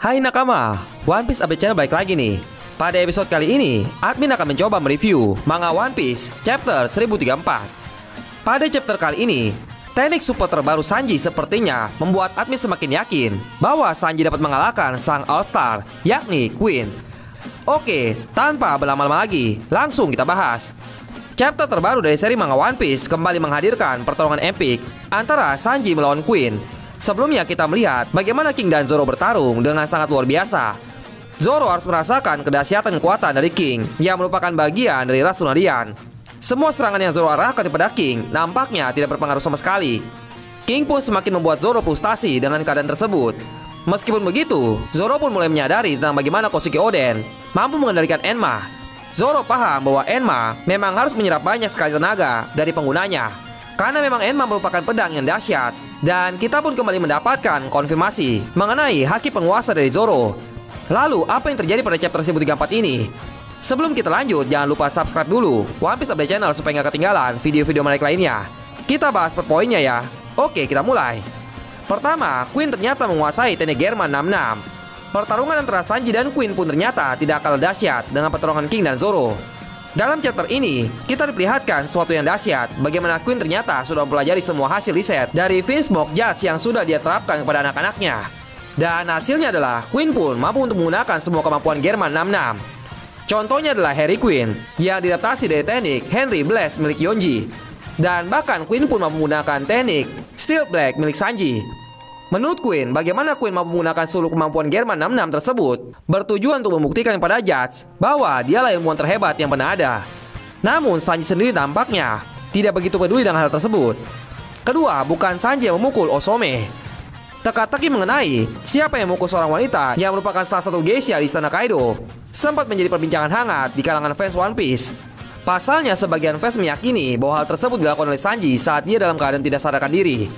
Hai nakama, One Piece Update Channel balik lagi nih. Pada episode kali ini, admin akan mencoba mereview manga One Piece chapter 1034. Pada chapter kali ini, teknik super terbaru Sanji sepertinya membuat admin semakin yakin bahwa Sanji dapat mengalahkan sang All-Star, yakni Queen. Oke, tanpa berlama-lama lagi, langsung kita bahas. Chapter terbaru dari seri manga One Piece kembali menghadirkan pertarungan epik antara Sanji melawan Queen. Sebelumnya kita melihat bagaimana King dan Zoro bertarung dengan sangat luar biasa. Zoro harus merasakan kedahsyatan kekuatan dari King yang merupakan bagian dari ras Lunarian. Semua serangan yang Zoro arahkan kepada King nampaknya tidak berpengaruh sama sekali. King pun semakin membuat Zoro frustasi dengan keadaan tersebut. Meskipun begitu, Zoro pun mulai menyadari tentang bagaimana Kosuke Oden mampu mengendalikan Enma. Zoro paham bahwa Enma memang harus menyerap banyak sekali tenaga dari penggunanya, karena memang Enma merupakan pedang yang dahsyat. Dan kita pun kembali mendapatkan konfirmasi mengenai haki penguasa dari Zoro. Lalu apa yang terjadi pada chapter 1034 ini? Sebelum kita lanjut, jangan lupa subscribe dulu One Piece Update Channel supaya nggak ketinggalan video-video menarik lainnya. Kita bahas per poinnya ya. Oke, kita mulai. Pertama, Queen ternyata menguasai teknik German 66. Pertarungan antara Sanji dan Queen pun ternyata tidak kalah dahsyat dengan pertarungan King dan Zoro. Dalam chapter ini, kita diperlihatkan sesuatu yang dahsyat, bagaimana Queen ternyata sudah mempelajari semua hasil riset dari Vince Smoke Judge yang sudah dia terapkan kepada anak-anaknya. Dan hasilnya adalah Queen pun mampu untuk menggunakan semua kemampuan German 66. Contohnya adalah Harry Queen yang diadaptasi dari teknik Henry Blast milik Yonji. Dan bahkan Queen pun mampu menggunakan teknik Steel Black milik Sanji. Menurut Queen, bagaimana Queen mampu menggunakan seluruh kemampuan German 66 tersebut bertujuan untuk membuktikan kepada Judge bahwa dialah ilmuwan terhebat yang pernah ada. Namun Sanji sendiri tampaknya tidak begitu peduli dengan hal tersebut. Kedua, bukan Sanji yang memukul Osome. Teka-teki mengenai siapa yang memukul seorang wanita yang merupakan salah satu geisha di Istana Kaido sempat menjadi perbincangan hangat di kalangan fans One Piece. Pasalnya sebagian fans meyakini bahwa hal tersebut dilakukan oleh Sanji saat dia dalam keadaan tidak sadarkan diri.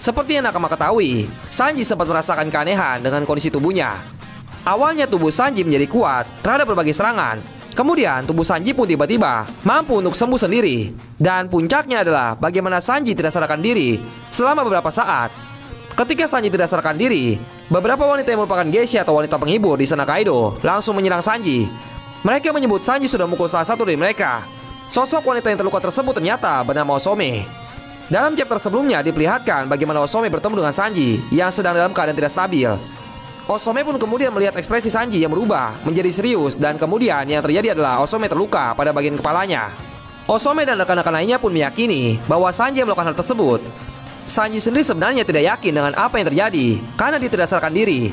Seperti yang nakama ketahui, Sanji sempat merasakan keanehan dengan kondisi tubuhnya. Awalnya tubuh Sanji menjadi kuat terhadap berbagai serangan. Kemudian tubuh Sanji pun tiba-tiba mampu untuk sembuh sendiri. Dan puncaknya adalah bagaimana Sanji tidak sadarkan diri selama beberapa saat. Ketika Sanji tidak sadarkan diri, beberapa wanita yang merupakan geisha atau wanita penghibur di Istana Kaido langsung menyerang Sanji. Mereka menyebut Sanji sudah memukul salah satu dari mereka. Sosok wanita yang terluka tersebut ternyata bernama Osome. Dalam chapter sebelumnya diperlihatkan bagaimana Osome bertemu dengan Sanji yang sedang dalam keadaan tidak stabil. Osome pun kemudian melihat ekspresi Sanji yang berubah menjadi serius, dan kemudian yang terjadi adalah Osome terluka pada bagian kepalanya. Osome dan rekan-rekan lainnya pun meyakini bahwa Sanji yang melakukan hal tersebut. Sanji sendiri sebenarnya tidak yakin dengan apa yang terjadi karena dia tidak sadarkan diri.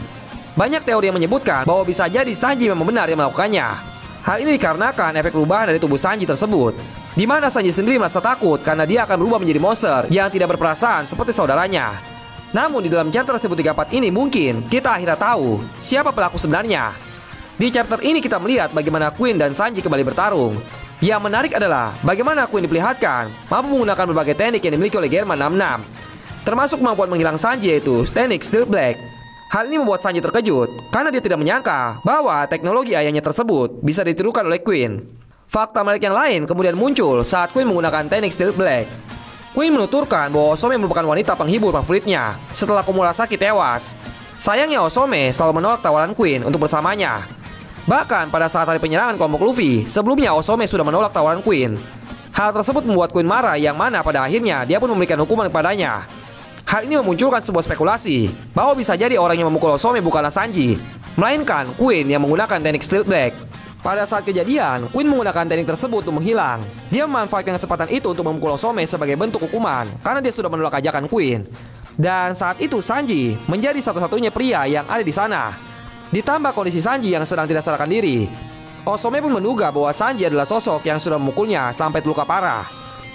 Banyak teori yang menyebutkan bahwa bisa jadi Sanji memang benar yang melakukannya. Hal ini dikarenakan efek perubahan dari tubuh Sanji tersebut, di mana Sanji sendiri merasa takut karena dia akan berubah menjadi monster yang tidak berperasaan seperti saudaranya. Namun di dalam chapter 1034 ini mungkin kita akhirnya tahu siapa pelaku sebenarnya. Di chapter ini kita melihat bagaimana Queen dan Sanji kembali bertarung. Yang menarik adalah bagaimana Queen diperlihatkan mampu menggunakan berbagai teknik yang dimiliki oleh German 66, termasuk kemampuan menghilang Sanji yaitu teknik Steel Black. Hal ini membuat Sanji terkejut karena dia tidak menyangka bahwa teknologi ayahnya tersebut bisa ditirukan oleh Queen. Fakta menarik yang lain kemudian muncul saat Queen menggunakan teknik Steel Black. Queen menuturkan bahwa Osome merupakan wanita penghibur favoritnya setelah Komurasaki tewas. Sayangnya Osome selalu menolak tawaran Queen untuk bersamanya. Bahkan pada saat hari penyerangan kelompok Luffy, sebelumnya Osome sudah menolak tawaran Queen. Hal tersebut membuat Queen marah, yang mana pada akhirnya dia pun memberikan hukuman kepadanya. Hal ini memunculkan sebuah spekulasi bahwa bisa jadi orang yang memukul Osome bukanlah Sanji, melainkan Queen yang menggunakan teknik Steel Black. Pada saat kejadian, Queen menggunakan teknik tersebut untuk menghilang. Dia memanfaatkan kesempatan itu untuk memukul Osome sebagai bentuk hukuman karena dia sudah menolak ajakan Queen. Dan saat itu Sanji menjadi satu-satunya pria yang ada di sana. Ditambah kondisi Sanji yang sedang tidak sadarkan diri, Osome pun menduga bahwa Sanji adalah sosok yang sudah memukulnya sampai terluka parah.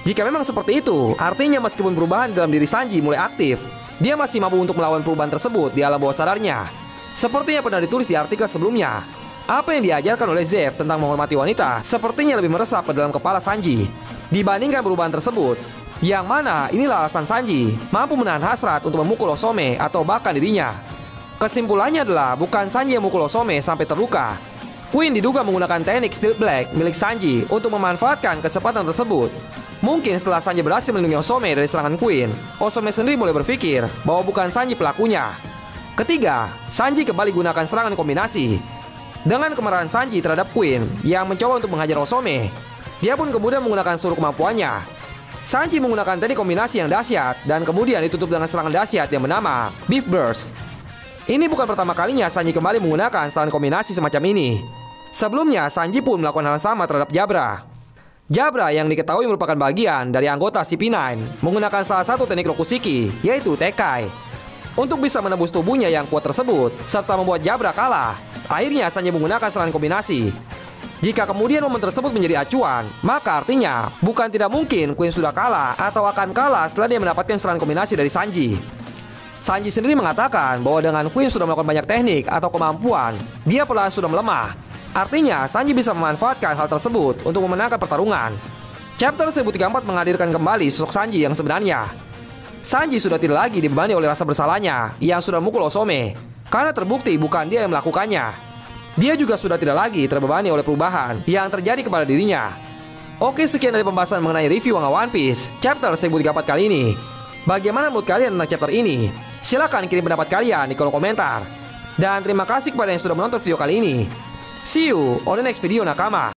Jika memang seperti itu, artinya meskipun perubahan dalam diri Sanji mulai aktif, dia masih mampu untuk melawan perubahan tersebut di alam bawah sadarnya. Seperti yang pernah ditulis di artikel sebelumnya, apa yang diajarkan oleh Zeff tentang menghormati wanita sepertinya lebih meresap ke dalam kepala Sanji dibandingkan perubahan tersebut. Yang mana inilah alasan Sanji mampu menahan hasrat untuk memukul Osome atau bahkan dirinya. Kesimpulannya adalah bukan Sanji yang memukul Osome sampai terluka. Queen diduga menggunakan teknik Steel Black milik Sanji untuk memanfaatkan kesempatan tersebut. Mungkin setelah Sanji berhasil melindungi Osome dari serangan Queen, Osome sendiri mulai berpikir bahwa bukan Sanji pelakunya. Ketiga, Sanji kembali gunakan serangan kombinasi. Dengan kemarahan Sanji terhadap Queen yang mencoba untuk menghajar Osome, dia pun kemudian menggunakan seluruh kemampuannya. Sanji menggunakan teknik kombinasi yang dahsyat dan kemudian ditutup dengan serangan dahsyat yang bernama Beef Burst. Ini bukan pertama kalinya Sanji kembali menggunakan serangan kombinasi semacam ini. Sebelumnya, Sanji pun melakukan hal yang sama terhadap Jabra. Jabra yang diketahui merupakan bagian dari anggota CP9 menggunakan salah satu teknik Rokushiki, yaitu Tekai. Untuk bisa menembus tubuhnya yang kuat tersebut, serta membuat Jabra kalah, akhirnya Sanji menggunakan serangan kombinasi. Jika kemudian momen tersebut menjadi acuan, maka artinya bukan tidak mungkin Queen sudah kalah atau akan kalah setelah dia mendapatkan serangan kombinasi dari Sanji. Sanji sendiri mengatakan bahwa dengan Queen sudah melakukan banyak teknik atau kemampuan, dia perlahan sudah melemah. Artinya, Sanji bisa memanfaatkan hal tersebut untuk memenangkan pertarungan. Chapter 1034 menghadirkan kembali sosok Sanji yang sebenarnya. Sanji sudah tidak lagi dibebani oleh rasa bersalahnya yang sudah memukul Osome, karena terbukti bukan dia yang melakukannya. Dia juga sudah tidak lagi terbebani oleh perubahan yang terjadi kepada dirinya. Oke, sekian dari pembahasan mengenai review manga One Piece Chapter 1034 kali ini. Bagaimana menurut kalian tentang chapter ini? Silahkan kirim pendapat kalian di kolom komentar. Dan terima kasih kepada yang sudah menonton video kali ini. See you on the next video, nakama.